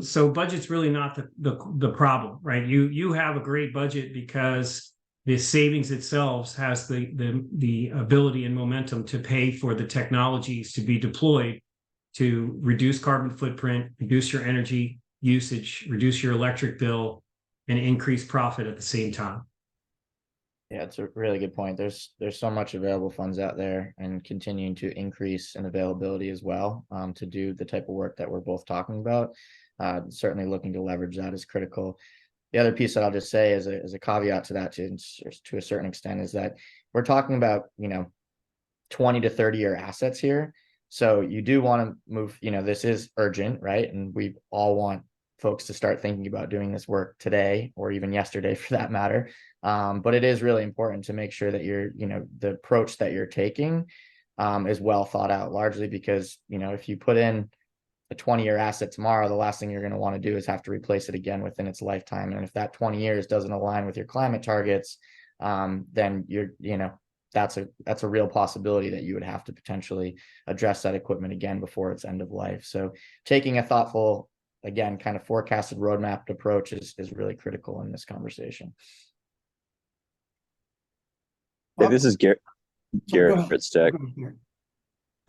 So budget's really not the problem, right? You have a great budget because the savings itself has the ability and momentum to pay for the technologies to be deployed to reduce carbon footprint, reduce your energy usage, reduce your electric bill, and increase profit at the same time. Yeah, it's a really good point. There's so much available funds out there, and continuing to increase in availability as well, to do the type of work that we're both talking about. Certainly looking to leverage that is critical. The other piece that I'll just say as a caveat to that, to a certain extent, is that we're talking about 20 to 30 year assets here. So you do want to move, this is urgent, right? And we all want folks to start thinking about doing this work today, or even yesterday for that matter. But it is really important to make sure that the approach that you're taking is well thought out, largely because, if you put in a 20-year asset tomorrow, the last thing you're going to want to do is have to replace it again within its lifetime. And if that 20 years doesn't align with your climate targets, then that's a real possibility that you would have to potentially address that equipment again before its end of life. So taking a thoughtful, again, kind of forecasted roadmap approach is really critical in this conversation. Hey, this is Garrett Go Stack. ahead.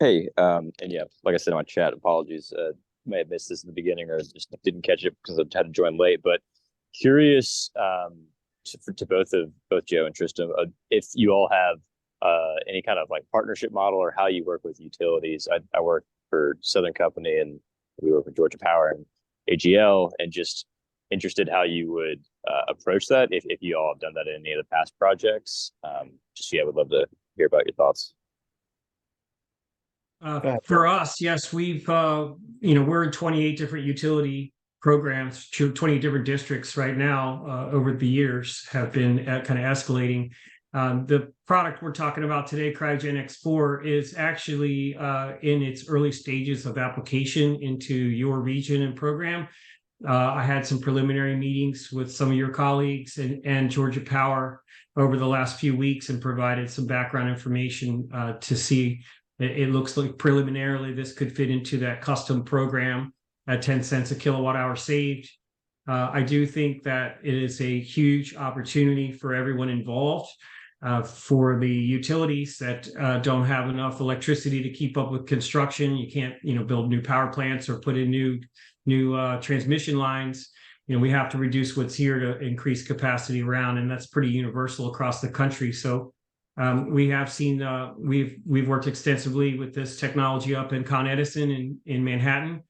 Hey, and yeah, like I said in my chat, apologies. May have missed this in the beginning or just didn't catch it because I had to join late. But curious to both Joe and Tristam, if you all have any kind of like partnership model or how you work with utilities. I work for Southern Company and we work with Georgia Power and AGL, and just interested how you would approach that if you all have done that in any of the past projects. I would love to hear about your thoughts. ahead. For us, yes, we've, we're in 28 different utility programs, 20 different districts right now, over the years have been kind of escalating. The product we're talking about today, Cryogen X4, is actually in its early stages of application into your region and program. I had some preliminary meetings with some of your colleagues and Georgia Power over the last few weeks and provided some background information to see. It looks like preliminarily this could fit into that custom program at 10 cents a kilowatt hour saved. I do think that it is a huge opportunity for everyone involved. For the utilities that don't have enough electricity to keep up with construction, you can't, build new power plants or put in new transmission lines. We have to reduce what's here to increase capacity around, and that's pretty universal across the country. So we have seen we've worked extensively with this technology up in Con Edison in Manhattan,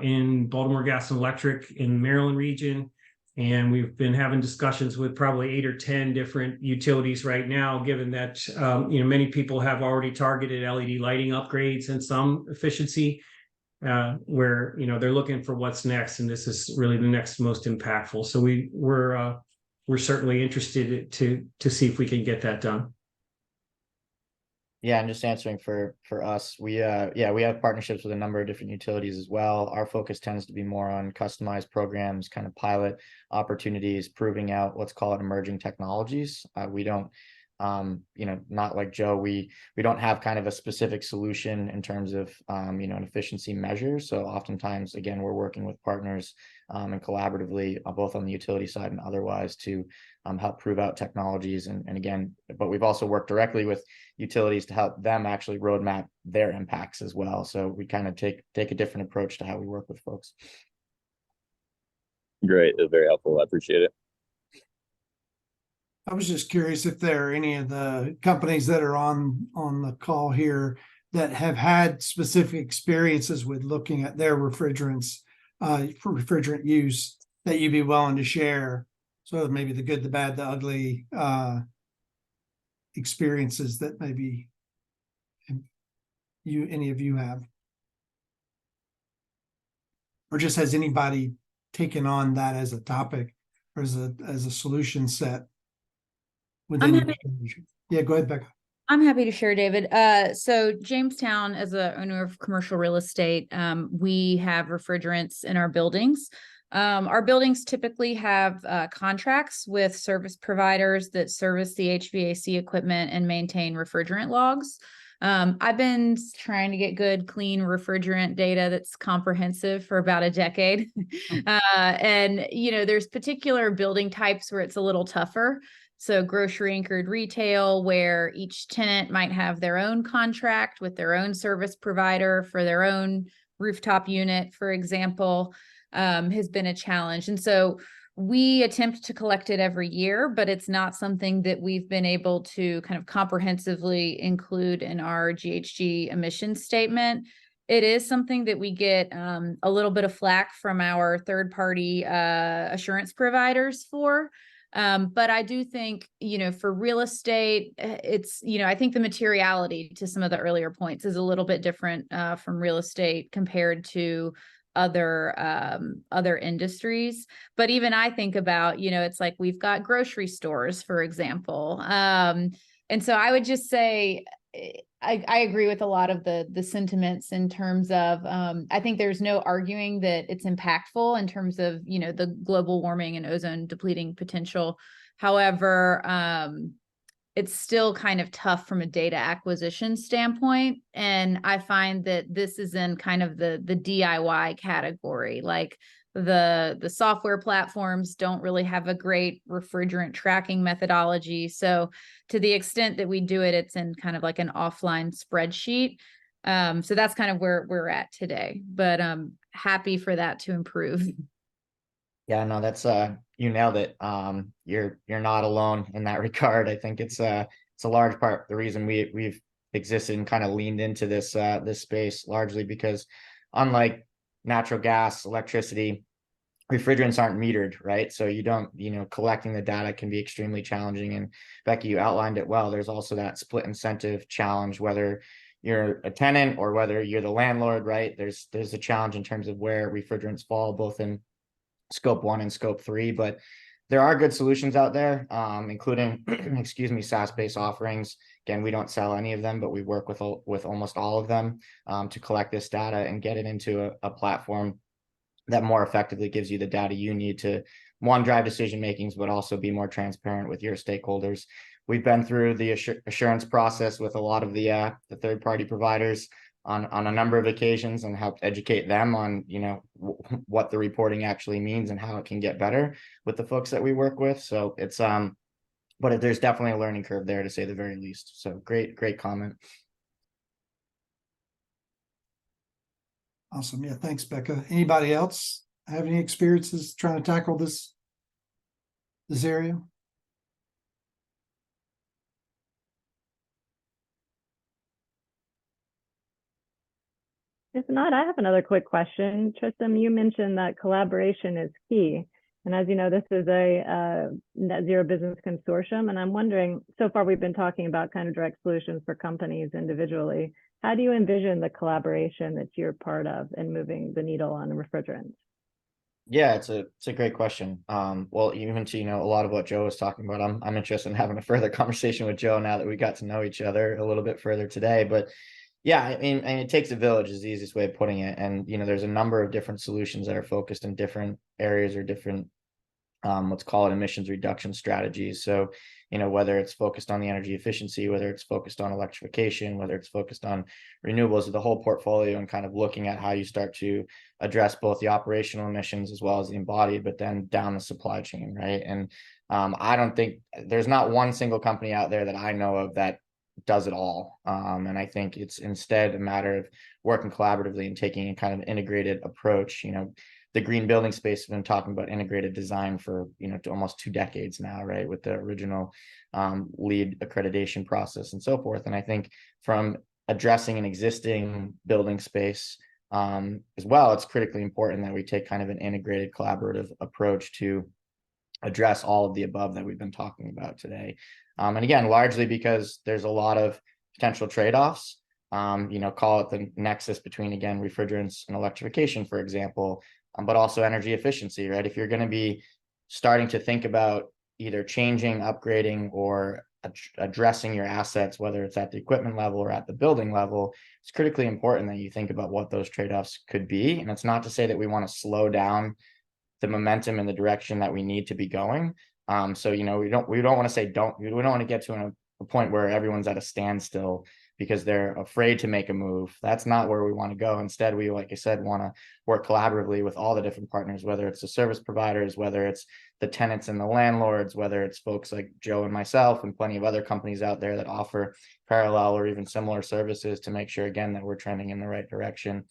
in Baltimore Gas and Electric in the Maryland region. And we've been having discussions with probably 8 or 10 different utilities right now, given that, many people have already targeted LED lighting upgrades and some efficiency, where, they're looking for what's next. And this is really the next most impactful. So we're certainly interested to see if we can get that done. Yeah, and just answering for us, we have partnerships with a number of different utilities as well. Our focus tends to be more on customized programs, kind of pilot opportunities, proving out, let's call it, emerging technologies. We don't, not like Joe, we don't have kind of a specific solution in terms of an efficiency measure. So oftentimes, again, we're working with partners and collaboratively, both on the utility side and otherwise, to help prove out technologies. And again, but we've also worked directly with utilities to help them actually roadmap their impacts as well. So we kind of take a different approach to how we work with folks. Great. That's very helpful. I appreciate it. I was just curious if there are any of the companies that are on the call here that have had specific experiences with looking at their refrigerants for refrigerant use that you'd be willing to share. So maybe the good, the bad, the ugly experiences that maybe any of you have. Or just has anybody taken on that as a topic or as a solution set? Within yeah, go ahead, Becca. I'm happy to share, David. So Jamestown, as a owner of commercial real estate, we have refrigerants in our buildings. Our buildings typically have contracts with service providers that service the HVAC equipment and maintain refrigerant logs. I've been trying to get good, clean refrigerant data that's comprehensive for about a decade. And, there's particular building types where it's a little tougher. So grocery anchored retail, where each tenant might have their own contract with their own service provider for their own rooftop unit, for example, has been a challenge. And so we attempt to collect it every year, but it's not something that we've been able to kind of comprehensively include in our GHG emission statement. It is something that we get a little bit of flack from our third-party assurance providers for. But I do think, for real estate, it's, I think the materiality to some of the earlier points is a little bit different from real estate compared to other industries. But even I think about, it's like we've got grocery stores, for example. And so I would just say, I agree with a lot of the sentiments in terms of, I think there's no arguing that it's impactful in terms of, the global warming and ozone depleting potential. However, it's still kind of tough from a data acquisition standpoint. And I find that this is in kind of the DIY category. Like the software platforms don't really have a great refrigerant tracking methodology. So to the extent that we do it, it's in kind of like an offline spreadsheet. So that's kind of where we're at today, but I'm happy for that to improve. Yeah, no, that's you nailed it. You're not alone in that regard. I think it's a large part the reason we've existed and kind of leaned into this space, largely because unlike natural gas, electricity, refrigerants aren't metered, right? So you don't, collecting the data can be extremely challenging. And Becky, you outlined it well. There's also that split incentive challenge, whether you're a tenant or whether you're the landlord, right? There's a challenge in terms of where refrigerants fall, both in scope 1 and scope 3, but there are good solutions out there, including, excuse me, SaaS-based offerings. Again, we don't sell any of them, but we work with almost all of them to collect this data and get it into a platform that more effectively gives you the data you need to, one, drive decision makings, but also be more transparent with your stakeholders. We've been through the assurance process with a lot of the third-party providers on a number of occasions and helped educate them on, you know, what the reporting actually means and how it can get better with the folks that we work with. So it's but there's definitely a learning curve there, to say the very least. So great comment. Awesome. Yeah, thanks, Becca. Anybody else have any experiences trying to tackle this area? If not, I have another quick question. Tristam, you mentioned that collaboration is key. And as you know, this is a net zero business consortium. And I'm wondering, so far we've been talking about kind of direct solutions for companies individually. How do you envision the collaboration that you're part of in moving the needle on refrigerants? Yeah, it's a great question. Well, even to, you know, a lot of what Joe was talking about, I'm interested in having a further conversation with Joe now that we got to know each other a little bit further today. But yeah, I mean, and it takes a village is the easiest way of putting it. And, you know, there's a number of different solutions that are focused in different areas or different, let's call it emissions reduction strategies. So, you know, whether it's focused on the energy efficiency, whether it's focused on electrification, whether it's focused on renewables, the whole portfolio, and kind of looking at how you start to address both the operational emissions as well as the embodied, but then down the supply chain, right? And I don't think there's not one single company out there that I know of that does it all. And I think it's instead a matter of working collaboratively and taking a kind of integrated approach. You know, the green building space has been talking about integrated design for, you know, almost 2 decades now, right? With the original LEED accreditation process and so forth. And I think from addressing an existing building space as well, it's critically important that we take kind of an integrated collaborative approach to address all of the above that we've been talking about today. And again, largely because there's a lot of potential trade-offs, you know, call it the nexus between, again, refrigerants and electrification, for example, but also energy efficiency, right? If you're going to be starting to think about either changing, upgrading, or addressing your assets, whether it's at the equipment level or at the building level, it's critically important that you think about what those trade-offs could be. And it's not to say that we want to slow down the momentum in the direction that we need to be going. So, you know, we don't want to say we don't want to get to a point where everyone's at a standstill because they're afraid to make a move. That's not where we want to go. Instead, we, like I said, want to work collaboratively with all the different partners, whether it's the service providers, whether it's the tenants and the landlords, whether it's folks like Joe and myself and plenty of other companies out there that offer parallel or even similar services to make sure, again, that we're trending in the right direction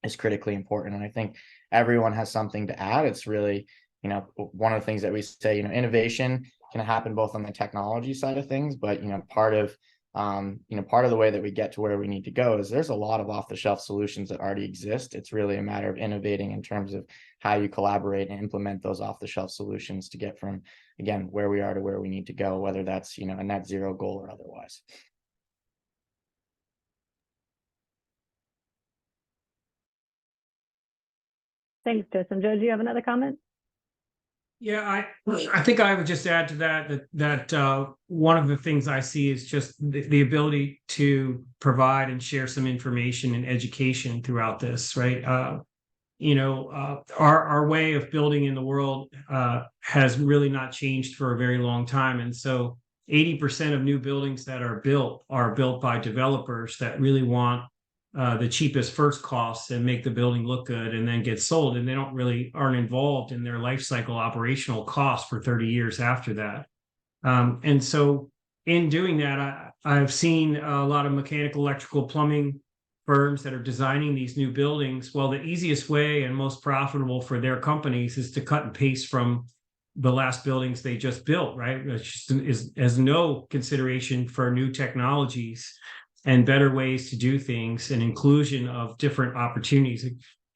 is critically important. And I think everyone has something to add. It's really, you know, one of the things that we say, you know, innovation can happen both on the technology side of things, but, you know, part of the way that we get to where we need to go is there's a lot of off-the-shelf solutions that already exist. It's really a matter of innovating in terms of how you collaborate and implement those off-the-shelf solutions to get from, again, where we are to where we need to go, whether that's, you know, a net zero goal or otherwise. Thanks, Tristam. Joe, do you have another comment? Yeah, I think I would just add to that one of the things I see is just the ability to provide and share some information and education throughout this, right? You know, our way of building in the world has really not changed for a very long time. And so 80% of new buildings that are built by developers that really want the cheapest first costs and make the building look good and then get sold. And they aren't involved in their life cycle operational costs for 30 years after that. And so in doing that, I've seen a lot of mechanical, electrical, plumbing firms that are designing these new buildings. Well, the easiest way and most profitable for their companies is to cut and paste from the last buildings they just built, right? Which has no consideration for new technologies and better ways to do things and inclusion of different opportunities.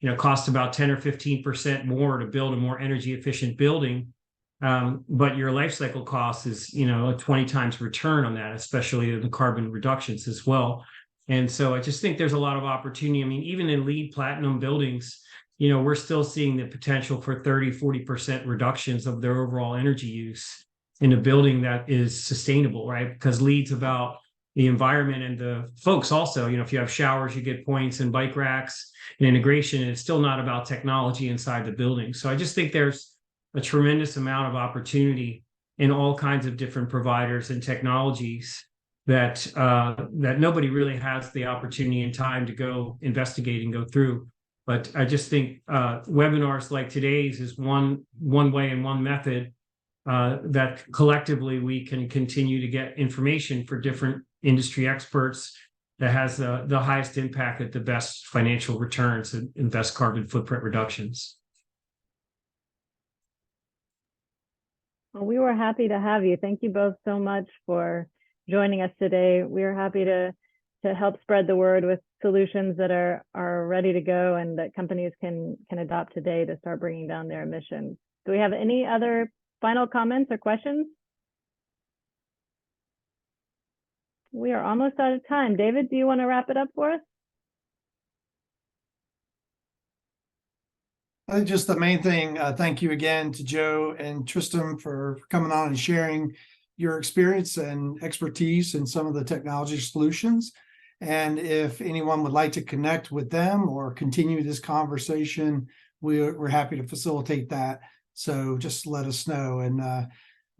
You know, costs about 10 or 15% more to build a more energy efficient building. But your life cycle cost is, you know, a 20 times return on that, especially the carbon reductions as well. And so I just think there's a lot of opportunity. I mean, even in LEED Platinum buildings, you know, we're still seeing the potential for 30-40% reductions of their overall energy use in a building that is sustainable, right? Because LEED's about the environment and the folks also. You know, if you have showers, you get points, and bike racks and integration. And it's still not about technology inside the building. So I just think there's a tremendous amount of opportunity in all kinds of different providers and technologies that that nobody really has the opportunity and time to go investigate and go through. But I just think webinars like today's is one way and one method that collectively we can continue to get information for different industry experts that has the highest impact at the best financial returns and best carbon footprint reductions. Well, we were happy to have you. Thank you both so much for joining us today. We are happy to help spread the word with solutions that are ready to go and that companies can adopt today to start bringing down their emissions. Do we have any other final comments or questions? We are almost out of time. David, do you want to wrap it up for us? I think just the main thing, thank you again to Joe and Tristam for coming on and sharing your experience and expertise in some of the technology solutions. And if anyone would like to connect with them or continue this conversation, we're happy to facilitate that. So just let us know, and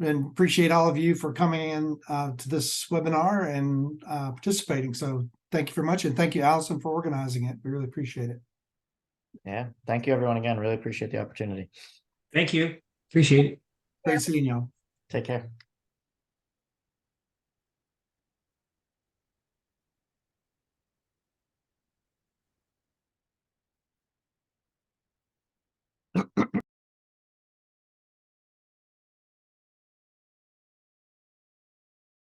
appreciate all of you for coming in to this webinar and participating. So thank you very much. And thank you, Allison, for organizing it. We really appreciate it. Yeah. Thank you, everyone. Again, really appreciate the opportunity. Thank you. Appreciate it. Great seeing y'all. Take care.